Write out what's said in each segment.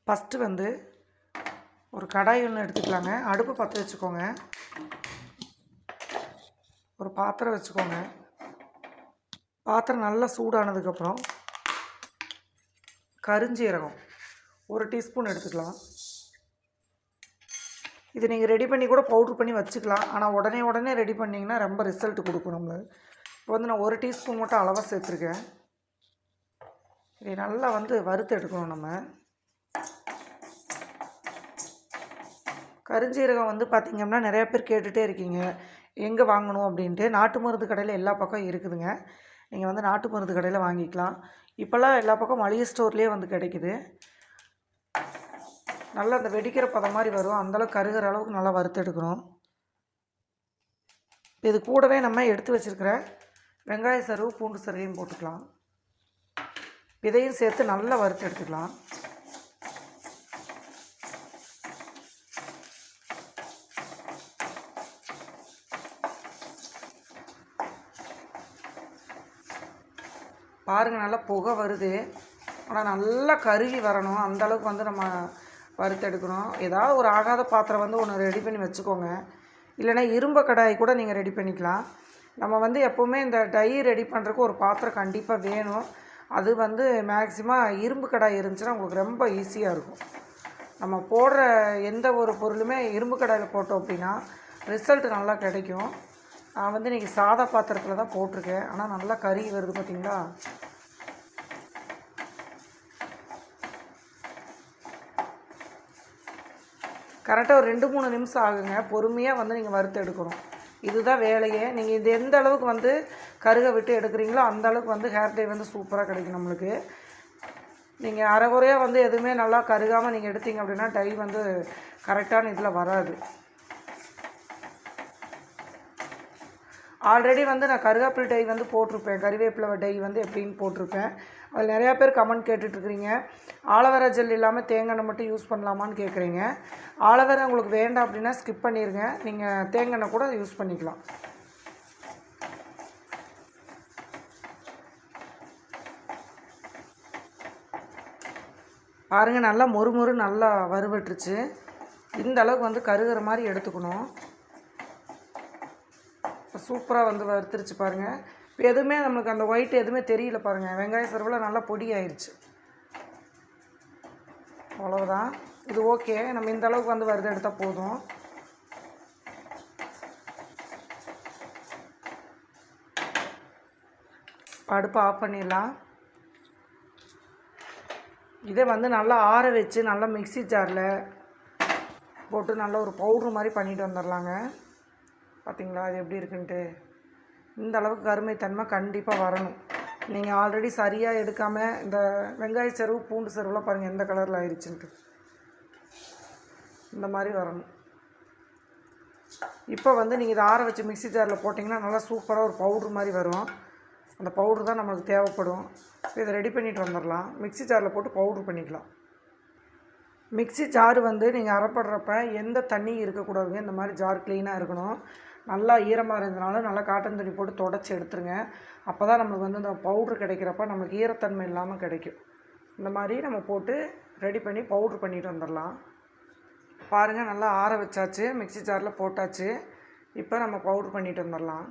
First வந்து ஒரு கடாய் ஒன்று எடுத்துக்கலாங்க. அடுப்பு பற்ற வச்சுக்கோங்க. ஒரு பாத்திரம் வச்சுக்கோங்க. பாத்திரம் நல்லா சூடானதுக்கப்புறம் கருஞ்சீரகம் 1 டீஸ்பூன் எடுத்துக்கலாம். இது நீங்கள் ரெடி பண்ணி கூட பவுட்ரு பண்ணி வச்சுக்கலாம். ஆனால் உடனே ரெடி பண்ணிங்கன்னா ரொம்ப ரிசல்ட் கொடுக்கும் நம்மளுக்கு. இப்போ வந்து நான் 1 டீஸ்பூன் மட்டும் அளவாக சேர்த்துருக்கேன். இதை நல்லா வந்து வறுத்து எடுக்கணும். நம்ம கருஞ்சீரகம் வந்து பார்த்திங்கன்னா நிறையா பேர் கேட்டுகிட்டே இருக்கீங்க எங்கே வாங்கணும் அப்படின்ட்டு. நாட்டு மருந்து கடையில் எல்லா பக்கம் இருக்குதுங்க. நீங்கள் வந்து நாட்டு மருந்து கடையில் வாங்கிக்கலாம். இப்போல்லாம் எல்லா பக்கம் மளிகை ஸ்டோர்லேயே வந்து கிடைக்குது. நல்லா அந்த வெடிக்கிற பதம் மாதிரி வரும். அந்தளவுக்கு கருகிற அளவுக்கு நல்லா வறுத்து எடுக்கணும். இது கூடவே நம்ம எடுத்து வச்சுருக்கிற வெங்காய சருவு பூண்டு சருவையும் போட்டுக்கலாம். இதையும் சேர்த்து நல்லா வறுத்து எடுத்துக்கலாம். பாருங்கள், நல்லா புகை வருது. ஆனால் நல்லா கருகி வரணும். அந்தளவுக்கு வந்து நம்ம வறுத்து எடுக்கணும். ஏதாவது ஒரு ஆகாத பாத்திரம் வந்து ஒன்று ரெடி பண்ணி வச்சுக்கோங்க. இல்லைனா இரும்பு கடாய் கூட நீங்கள் ரெடி பண்ணிக்கலாம். நம்ம வந்து எப்போவுமே இந்த டை ரெடி பண்ணுறதுக்கு ஒரு பாத்திரம் கண்டிப்பாக வேணும். அது வந்து மேக்ஸிமம் இரும்பு கடாய் இருந்துச்சுன்னா உங்களுக்கு ரொம்ப ஈஸியாக இருக்கும். நம்ம போடுற எந்த ஒரு பொருளுமே இரும்பு கடாயில் போட்டோம் அப்படின்னா ரிசல்ட் நல்லா கிடைக்கும். நான் வந்து இன்றைக்கி சாதா பாத்திரத்தில் தான் போட்டிருக்கேன். ஆனால் நல்லா கருகி வருது பார்த்திங்களா. கரெக்டாக ஒரு 2-3 நிமிஷம் ஆகுங்க. பொறுமையாக வந்து நீங்கள் வறுத்து எடுக்கணும். இதுதான் வேலையே. நீங்கள் இது எந்த அளவுக்கு வந்து கருக விட்டு எடுக்கிறீங்களோ அந்த அளவுக்கு வந்து ஹேர் டை வந்து சூப்பராக கிடைக்கும் நம்மளுக்கு. நீங்கள் அரைகுறையாக வந்து எதுவுமே நல்லா கருகாமல் நீங்கள் எடுத்தீங்க அப்படின்னா டை வந்து கரெக்டான இதில் வராது. ஆல்ரெடி வந்து நான் கருவேப்பிலை டை வந்து போட்டிருப்பேன். கறிவேப்பிலை டை வந்து எப்படின்னு போட்டிருப்பேன். அதில் நிறையா பேர் கமெண்ட் கேட்டுட்ருக்குறீங்க. ஆலோவேரா ஜெல் இல்லாமல் தேங்காய் எண்ணெய் மட்டும் யூஸ் பண்ணலாமான்னு கேட்குறீங்க. ஆலோவேரா உங்களுக்கு வேண்டாம் அப்படின்னா ஸ்கிப் பண்ணிடுங்க. நீங்கள் தேங்காய் எண்ணெய் கூட யூஸ் பண்ணிக்கலாம். பாருங்கள், நல்லா மொறு நல்லா வறுபட்டுருச்சு. இந்த அளவுக்கு வந்து கருகிற மாதிரி எடுத்துக்கணும். சூப்பராக வந்து வறுத்துருச்சு பாருங்கள். இப்போ எதுவுமே நம்மளுக்கு அந்த ஒயிட் எதுவுமே தெரியல பாருங்கள். வெங்காய சருவில் நல்லா பொடி ஆயிடுச்சு. அவ்வளோதான். இது ஓகே. நம்ம இந்த அளவுக்கு வந்து வறுத்து எடுத்தால் போதும். அடுப்பை ஆஃப் பண்ணிடலாம். இதை வந்து நல்லா ஆற வச்சு நல்லா மிக்ஸி ஜாரில் போட்டு நல்லா ஒரு பவுட்ரு மாதிரி பண்ணிட்டு வந்துடலாங்க. பார்த்திங்களா அது எப்படி இருக்குன்ட்டு. இந்த அளவுக்கு கருமைத்தன்மை கண்டிப்பாக வரணும். நீங்கள் ஆல்ரெடி சரியாக எடுக்காமல் இந்த வெங்காய சருவு பூண்டு சருவெலாம் பாருங்கள் எந்த கலரில் ஆயிடுச்சுன்ட்டு. இந்த மாதிரி வரணும். இப்போ வந்து நீங்கள் இதை ஆற வச்சு மிக்ஸி ஜாரில் போட்டிங்கன்னா நல்லா சூப்பராக ஒரு பவுட்ரு மாதிரி வரும். அந்த பவுட்ரு தான் நம்மளுக்கு தேவைப்படும். இதை ரெடி பண்ணிட்டு வந்துடலாம். மிக்ஸி ஜாரில் போட்டு பவுட்ரு பண்ணிக்கலாம். மிக்ஸி ஜாரு வந்து நீங்கள் அரைப்படுறப்ப எந்த தண்ணி இருக்கக்கூடாதுங்க. இந்த மாதிரி ஜார் க்ளீனாக இருக்கணும். நல்லா ஈரமாக இருந்ததுனால நல்லா காட்டன் துணி போட்டு தொடச்சி எடுத்துருங்க. அப்போ தான் நம்மளுக்கு வந்து இந்த பவுட்ரு கிடைக்கிறப்ப நம்மளுக்கு ஈரத்தன்மை இல்லாமல் கிடைக்கும். இந்த மாதிரி நம்ம போட்டு ரெடி பண்ணி பவுட்ரு பண்ணிட்டு வந்துடலாம். பாருங்கள், நல்லா ஆற வச்சாச்சு. மிக்ஸி ஜாரில் போட்டாச்சு. இப்போ நம்ம பவுட்ரு பண்ணிட்டு வந்துடலாம்.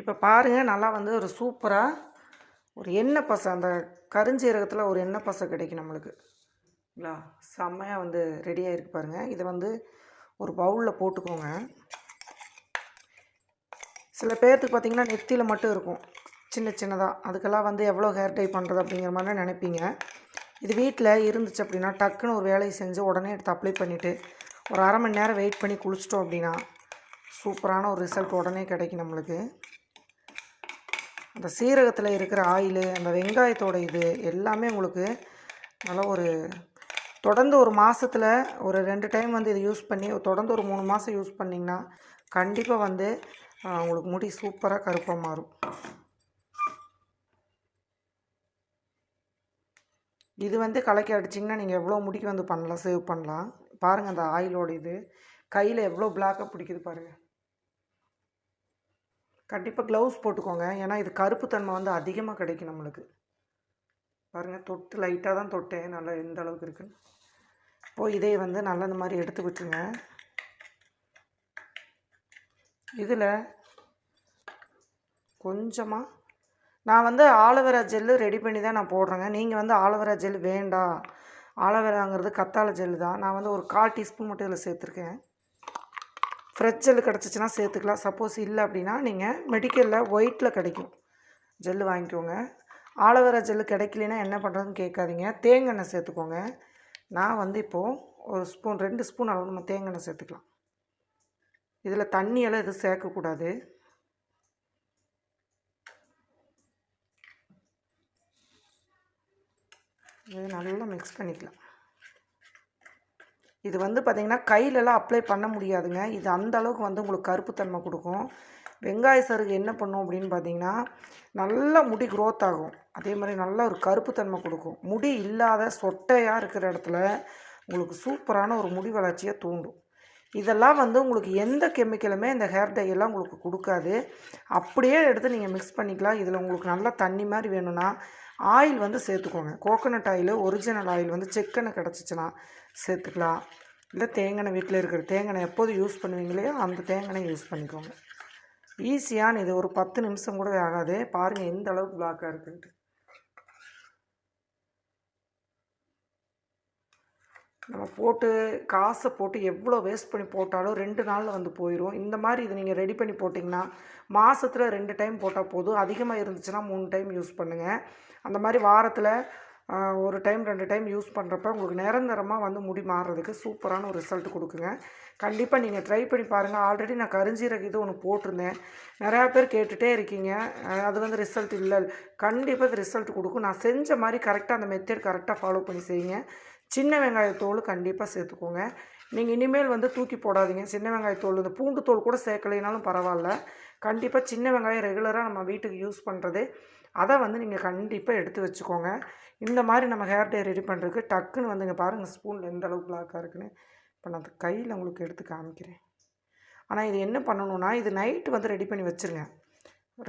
இப்போ பாருங்கள், நல்லா வந்து ஒரு சூப்பராக ஒரு எண்ணெய் பசை, அந்த கருஞ்சீரகத்தில் ஒரு எண்ணெய் பசை கிடைக்கும் நம்மளுக்கு. செம்மையாக வந்து ரெடியாக இருக்குது பாருங்கள். இதை வந்து ஒரு பவுலில் போட்டுக்கோங்க. சில பேர்த்துக்கு பார்த்திங்கன்னா நெத்தியில் மட்டும் இருக்கும் சின்னதாக. அதுக்கெல்லாம் வந்து எவ்வளோ ஹேர் டை பண்ணுறது அப்படிங்கிற மாதிரி நினைப்பீங்க. இது வீட்டில் இருந்துச்சு அப்படின்னா டக்குன்னு ஒரு வேலையை செஞ்சு உடனே எடுத்து அப்ளை பண்ணிவிட்டு ஒரு அரை மணி நேரம் வெயிட் பண்ணி குளிச்சிட்டோம் அப்படின்னா சூப்பரான ஒரு ரிசல்ட் உடனே கிடைக்கும் நம்மளுக்கு. அந்த சீரகத்தில் இருக்கிற ஆயிலு, அந்த வெங்காயத்தோட இது எல்லாமே உங்களுக்கு நல்லா ஒரு தொடர்ந்து ஒரு மாதத்தில் ஒரு 2 டைம் வந்து இதை யூஸ் பண்ணி தொடர்ந்து ஒரு 3 மாதம் யூஸ் பண்ணிங்கன்னா கண்டிப்பாக வந்து உங்களுக்கு முடி சூப்பராக கருப்பாக மாறும். இது வந்து கலக்கி அடிச்சிங்கன்னா நீங்கள் எவ்வளோ முடிக்கு வந்து பண்ணலாம், சேவ் பண்ணலாம். பாருங்கள், அந்த ஆயிலோட இது கையில் எவ்வளோ பிளாக்காக பிடிக்குது பாருங்கள். கண்டிப்பாக க்ளவுஸ் போட்டுக்கோங்க. ஏன்னா இது கருப்பு தன்மை வந்து அதிகமாக கிடைக்கும் நம்மளுக்கு. பாருங்கள், தொட்டு லைட்டாக தான் தொட்டேன், நல்லா எந்த அளவுக்கு இருக்குன்னு. இப்போது இதே வந்து நல்லா இந்த மாதிரி எடுத்து விட்டுருங்க. இதில் கொஞ்சமாக நான் வந்து ஆலோவேரா ஜெல்லு ரெடி பண்ணி தான் நான் போடுறேங்க. நீங்கள் வந்து ஆலோவேரா ஜெல் வேண்டாம், ஆலோவேராங்கிறது கத்தாழை ஜெல்லு தான். நான் வந்து ஒரு 1/4 டீஸ்பூன் மட்டும் இதில் சேர்த்துருக்கேன். ஃப்ரெஷ் ஜெல்லு கிடச்சிச்சின்னா சேர்த்துக்கலாம். சப்போஸ் இல்லை அப்படின்னா நீங்கள் மெடிக்கலில் ஒயிட்டில் கிடைக்கும் ஜெல்லு வாங்கிக்கோங்க. ஆலோவேரா ஜெல்லு கிடைக்கலனா என்ன பண்ணுறதுன்னு கேட்காதீங்க, தேங்காய் சேர்த்துக்கோங்க. நான் வந்து இப்போது ஒரு ஸ்பூன் 2 ஸ்பூன் அளவு நம்ம தேங்காய் சேர்த்துக்கலாம். இதில் தண்ணியெல்லாம் எதுவும் சேர்க்கக்கூடாது. இது நல்லா மிக்ஸ் பண்ணிக்கலாம். இது வந்து பார்த்திங்கன்னா கையிலலாம் அப்ளை பண்ண முடியாதுங்க. இது அந்த அளவுக்கு வந்து உங்களுக்கு கருப்புத்தன்மை கொடுக்கும். வெங்காய சருகு என்ன பண்ணும் அப்படின்னு பார்த்தீங்கன்னா, நல்லா முடி க்ரோத் ஆகும். அதே மாதிரி நல்ல ஒரு கருப்புத்தன்மை கொடுக்கும். முடி இல்லாத சொட்டையாக இருக்கிற இடத்துல உங்களுக்கு சூப்பரான ஒரு முடி வளர்ச்சியை தூண்டும். இதெல்லாம் வந்து உங்களுக்கு எந்த கெமிக்கலுமே இந்த ஹேர் டை எல்லாம் உங்களுக்கு கொடுக்காது. அப்படியே எடுத்து நீங்கள் மிக்ஸ் பண்ணிக்கலாம். இதில் உங்களுக்கு நல்லா தண்ணி மாதிரி வேணும்னா ஆயில் வந்து சேர்த்துக்கோங்க. கோகோனட் ஆயில், ஒரிஜினல் ஆயில் வந்து செக்கெண்ணெய் கிடச்சிச்சின்னா சேர்த்துக்கலாம். இல்லை தேங்காய், வீட்டில் இருக்கிற தேங்காய் எப்போது யூஸ் பண்ணுவீங்களோ அந்த தேங்காய் யூஸ் பண்ணிக்கோங்க. ஈஸியான இது, ஒரு 10 நிமிஷம் கூட ஆகாது. பாருங்கள் எந்த அளவுக்கு பிளாக்காக இருக்குன்ட்டு. நம்ம போட்டு காசை போட்டு எவ்வளோ வேஸ்ட் பண்ணி போட்டாலும் 2 நாளில் வந்து போயிடும். இந்த மாதிரி இது நீங்கள் ரெடி பண்ணி போட்டிங்கன்னா மாதத்தில் 2 டைம் போட்டால் போதும். அதிகமாக இருந்துச்சுன்னா 3 டைம் யூஸ் பண்ணுங்கள். அந்த மாதிரி வாரத்தில் 1 டைம் 2 டைம் யூஸ் பண்ணுறப்ப உங்களுக்கு நிரந்தரமாக வந்து முடி மாறுறதுக்கு சூப்பரான ஒரு ரிசல்ட் கொடுக்குங்க. கண்டிப்பாக நீங்கள் ட்ரை பண்ணி பாருங்கள். ஆல்ரெடி நான் கருஞ்சீரக இது ஒன்று போட்டிருந்தேன், நிறையா பேர் கேட்டுகிட்டே இருக்கீங்க. அது வந்து ரிசல்ட் இல்லை. கண்டிப்பாக அது ரிசல்ட் கொடுக்கும். நான் செஞ்ச மாதிரி கரெக்டாக அந்த மெத்தட் கரெக்டாக ஃபாலோ பண்ணி செய்யுங்க. சின்ன வெங்காயத்தோல் கண்டிப்பாக சேர்த்துக்கோங்க. நீங்கள் இனிமேல் வந்து தூக்கி போடாதீங்க. சின்ன வெங்காயத்தோல், இந்த பூண்டு தோல் கூட சேர்க்கலைனாலும் பரவாயில்ல. கண்டிப்பாக சின்ன வெங்காயம் ரெகுலராக நம்ம வீட்டுக்கு யூஸ் பண்ணுறது, அதை வந்து நீங்கள் கண்டிப்பாக எடுத்து வச்சுக்கோங்க. இந்த மாதிரி நம்ம ஹேர் டை ரெடி பண்ணுறதுக்கு டக்குன்னு வந்துங்க பாருங்கள் ஸ்பூனில் எந்த அளவுக்கு பிளாக்காக இருக்குன்னு. இப்போ நான் கையில் உங்களுக்கு எடுத்து காமிக்கிறேன். ஆனால் இது என்ன பண்ணணுன்னா, இது நைட்டு வந்து ரெடி பண்ணி வச்சுருங்க.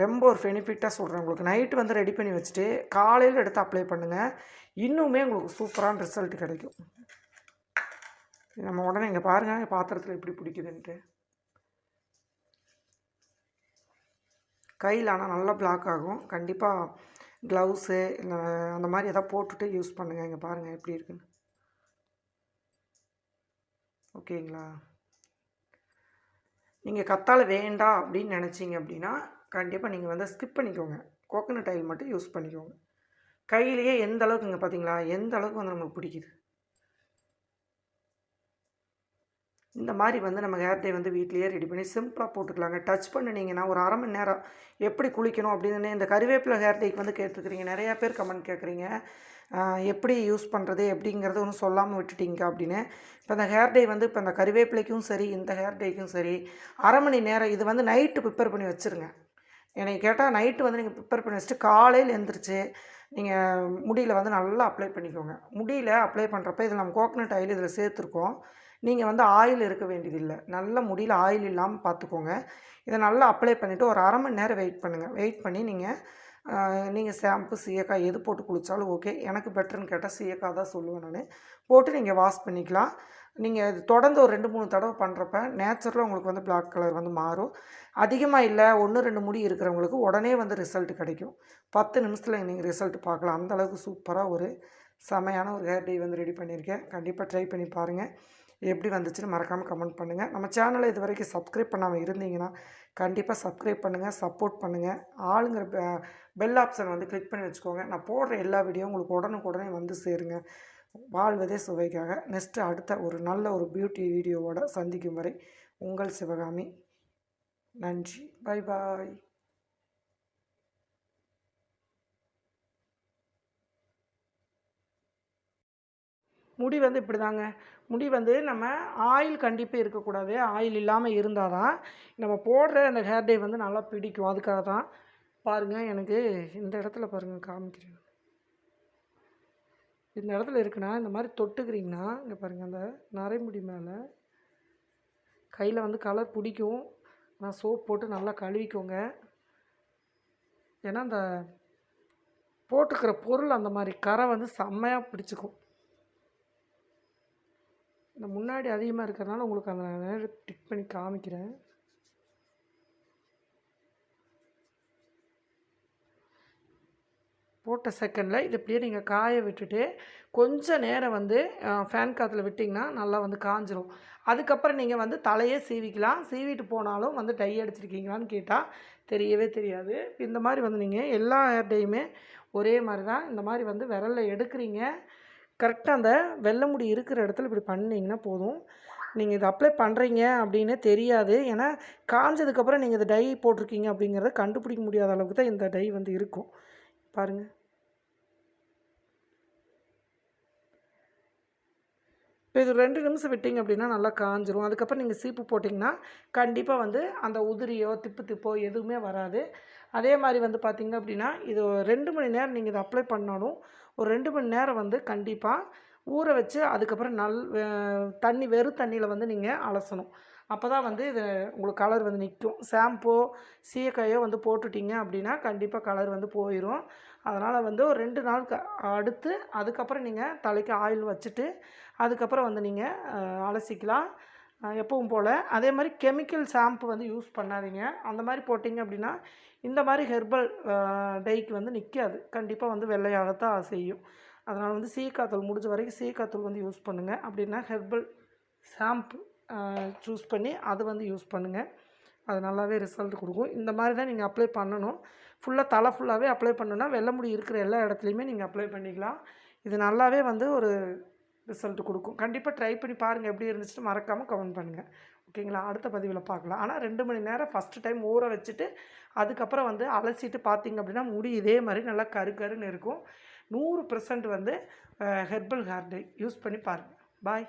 ரொம்ப ஒரு பெனிஃபிட்டாக சொல்கிறேன் உங்களுக்கு. நைட்டு வந்து ரெடி பண்ணி வச்சுட்டு காலையில் எடுத்து அப்ளை பண்ணுங்கள். இன்னுமே உங்களுக்கு சூப்பரான ரிசல்ட் கிடைக்கும். நம்ம உடனே இங்கே பாருங்கள் பாத்திரத்தில் எப்படி பிடிக்குதுன்ட்டு. கையில் ஆனால் நல்லா பிளாக் ஆகும். கண்டிப்பாக க்ளவுஸு அந்த மாதிரி எதாவது போட்டுட்டு யூஸ் பண்ணுங்கள். இங்கே பாருங்கள் எப்படி இருக்குன்னு. ஓகேங்களா? நீங்கள் கத்தாழை வேண்டாம் அப்படின்னு நினச்சிங்க அப்படின்னா கண்டிப்பாக நீங்கள் வந்து ஸ்கிப் பண்ணிக்கோங்க. கோகோனட் ஆயில் மட்டும் யூஸ் பண்ணிக்கோங்க. கையிலேயே எந்த அளவுக்கு இங்கே பார்த்தீங்களா, எந்த அளவுக்கு வந்து நமக்கு பிடிக்குது. இந்த மாதிரி வந்து நம்ம ஹேர் டை வந்து வீட்லேயே ரெடி பண்ணி சிம்பிளாக போட்டுக்கலாங்க. டச் பண்ணினீங்கன்னா ஒரு 1/2 மணி நேரம் எப்படி குளிக்கணும் அப்படின்னு இந்த கறிவேப்பிலை ஹேர் டைக்கு வந்து கேட்டுருக்கிறீங்க. நிறையா பேர் கமெண்ட் கேட்குறீங்க, எப்படி யூஸ் பண்ணுறது எப்படிங்கிறது ஒன்றும் சொல்லாமல் விட்டுட்டீங்க அப்படின்னு. இப்போ இந்த ஹேர் டை வந்து இப்போ இந்த கறிவேப்பிலைக்கும் சரி இந்த ஹேர் டைக்கும் சரி 1/2 மணி நேரம் இது வந்து நைட்டு ப்ரிப்பேர் பண்ணி வச்சுருங்க. என்னை கேட்டால் நைட்டு வந்து நீங்கள் ப்ரிப்பேர் பண்ணி வச்சுட்டு காலையில் எழுந்திரிச்சு நீங்கள் முடியில் வந்து நல்லா அப்ளை பண்ணிக்கோங்க. முடியில் அப்ளை பண்ணுறப்ப இதில் நம்ம கோகோனட் ஆயில் இதில் சேர்த்துருக்கோம். நீங்கள் வந்து ஆயில் இருக்க வேண்டியதில்லை. நல்ல முடியில் ஆயில் இல்லாமல் பார்த்துக்கோங்க. இதை நல்லா அப்ளை பண்ணிவிட்டு ஒரு 1/2 மணி நேரம் வெயிட் பண்ணுங்கள். வெயிட் பண்ணி நீங்கள் ஷாம்பு சீயக்காய் எது போட்டு குளித்தாலும் ஓகே. எனக்கு பெட்டர்னு கேட்டால் சீயக்காய் தான் சொல்லுவேன் நான். போட்டு நீங்கள் வாஷ் பண்ணிக்கலாம். நீங்கள் இது தொடர்ந்து ஒரு 2-3 தடவை பண்ணுறப்ப நேச்சுரலாக உங்களுக்கு வந்து பிளாக் கலர் வந்து மாறும். அதிகமாக இல்லை 1-2 முடி இருக்கிறவங்களுக்கு உடனே வந்து ரிசல்ட் கிடைக்கும். 10 நிமிஷத்தில் நீங்கள் ரிசல்ட் பார்க்கலாம். அந்தளவுக்கு சூப்பராக ஒரு செமையான ஒரு ஹேர் டை வந்து ரெடி பண்ணியிருக்கேன். கண்டிப்பாக ட்ரை பண்ணி பாருங்கள். எப்படி வந்துச்சுன்னு மறக்காமல் கமெண்ட் பண்ணுங்கள். நம்ம சேனலை இது வரைக்கும் சப்ஸ்கிரைப் பண்ணாமல் இருந்தீங்கன்னா கண்டிப்பாக சப்ஸ்கிரைப் பண்ணுங்கள், சப்போர்ட் பண்ணுங்கள். ஆளுங்கிற பெல் ஆப்ஷன் வந்து கிளிக் பண்ணி வச்சுக்கோங்க. நான் போடுற எல்லா வீடியோ உங்களுக்கு உடனுக்குடனே வந்து சேருங்க. வாழ்வதே சுவைக்காக. நெக்ஸ்ட்டு அடுத்த ஒரு நல்ல ஒரு பியூட்டி வீடியோவோட சந்திக்கும் வரை உங்கள் சிவகாமி. நன்றி. Bye bye. முடி வந்து இப்படி தாங்க. முடி வந்து நம்ம ஆயில் கண்டிப்பாக இருக்கக்கூடாது. ஆயில் இல்லாமல் இருந்தால் தான் நம்ம போடுற அந்த ஹேர் டை வந்து நல்லா பிடிக்கும். அதுக்காக தான் பாருங்கள். எனக்கு இந்த இடத்துல பாருங்கள் காமிக்கிறேன். இந்த இடத்துல இருக்குன்னா இந்த மாதிரி தொட்டுக்கிறீங்கன்னா இங்கே பாருங்கள், அந்த நரைமுடி மேலே கையில் வந்து கலர் பிடிக்கும். நான் சோப் போட்டு நல்லா கழுவிக்கோங்க. ஏன்னா அந்த போட்டுக்கிற பொருள் அந்த மாதிரி கரை வந்து செம்மையாக பிடிச்சிக்கும். இந்த முன்னாடி அதிகமாக இருக்கிறதுனால உங்களுக்கு அந்த நேரம் டிக் பண்ணி காமிக்கிறேன். போட்ட செகண்டில் இது இப்படியே நீங்கள் காய விட்டுட்டு கொஞ்சம் நேரம் வந்து ஃபேன் காற்றுல விட்டிங்கன்னா நல்லா வந்து காஞ்சிரும். அதுக்கப்புறம் நீங்கள் வந்து தலையே சீவிக்கலாம். சீவிட்டு போனாலும் வந்து டை அடிச்சிருக்கீங்களான்னு கேட்டால் தெரியவே தெரியாது. இந்த மாதிரி வந்து நீங்கள் எல்லா ஹேர் டையுமே ஒரே மாதிரி தான். இந்த மாதிரி வந்து விரலில் எடுக்கிறீங்க, கரெக்டாக அந்த வெள்ளை முடி இருக்கிற இடத்துல இப்படி பண்ணிங்கன்னா போதும். நீங்கள் இதை அப்ளை பண்ணுறீங்க அப்படின்னே தெரியாது. ஏன்னா காஞ்சதுக்கப்புறம் நீங்கள் இதை டை போட்டிருக்கீங்க அப்படிங்கிறத கண்டுபிடிக்க முடியாத அளவுக்கு தான் இந்த டை வந்து இருக்கும். பாருங்கள், இப்போ இது 2 நிமிஷம் விட்டிங்க அப்படின்னா நல்லா காஞ்சிரும். அதுக்கப்புறம் நீங்கள் சீப்பு போட்டிங்கன்னா கண்டிப்பாக வந்து அந்த உதிரியோ திப்போ எதுவுமே வராது. அதே மாதிரி வந்து பார்த்திங்க அப்படின்னா இது 2 மணி நேரம் நீங்கள் இதை அப்ளை பண்ணாலும் ஒரு 2 மணி நேரம் வந்து கண்டிப்பாக ஊற வச்சு அதுக்கப்புறம் தண்ணி வெறும் தண்ணியில் வந்து நீங்கள் அலசணும். அப்போ தான் வந்து இது உங்களுக்கு கலர் வந்து நிற்கும். ஷாம்போ சீயக்காயோ வந்து போட்டுட்டிங்க அப்படின்னா கண்டிப்பாக கலர் வந்து போயிடும். அதனால் வந்து ஒரு 2 நாள் அடுத்து அதுக்கப்புறம் நீங்கள் தலைக்கு ஆயில் வச்சுட்டு அதுக்கப்புறம் வந்து நீங்கள் அலசிக்கலாம் எப்பவும் போல். அதே மாதிரி கெமிக்கல் ஷாம்பு வந்து யூஸ் பண்ணாதீங்க. அந்த மாதிரி போட்டிங்க அப்படின்னா இந்த மாதிரி ஹெர்பல் டைக்கு வந்து நிற்காது. கண்டிப்பாக வந்து வெள்ளையாகத்தான் செய்யும். அதனால் வந்து சீக்காத்தூள் முடிஞ்ச வரைக்கும் சீக்காத்தூள் வந்து யூஸ் பண்ணுங்கள். அப்படின்னா ஹெர்பல் ஷாம்பு சூஸ் பண்ணி அதை வந்து யூஸ் பண்ணுங்கள். அது நல்லாவே ரிசல்ட் கொடுக்கும். இந்த மாதிரி தான் நீங்கள் அப்ளை பண்ணணும். ஃபுல்லாக தலை ஃபுல்லாகவே அப்ளை பண்ணணுன்னா வெள்ளை முடி இருக்கிற எல்லா இடத்துலையுமே நீங்கள் அப்ளை பண்ணிக்கலாம். இது நல்லாவே வந்து ஒரு ரிசல்ட் கொடுக்கும். கண்டிப்பாக ட்ரை பண்ணி பாருங்கள். எப்படி இருந்துச்சுன்னு மறக்காமல் கமெண்ட் பண்ணுங்கள். ஓகேங்களா? அடுத்த பதிவில் பார்க்கலாம். ஆனால் 2 மணி நேரம் ஃபஸ்ட்டு டைம் ஊற வச்சுட்டு அதுக்கப்புறம் வந்து அலசிட்டு பார்த்திங்க அப்படின்னா முடி இதே மாதிரி நல்லா கருன்னு இருக்கும். 100% வந்து ஹெர்பல் ஹேர் டை யூஸ் பண்ணி பாருங்கள். பாய்.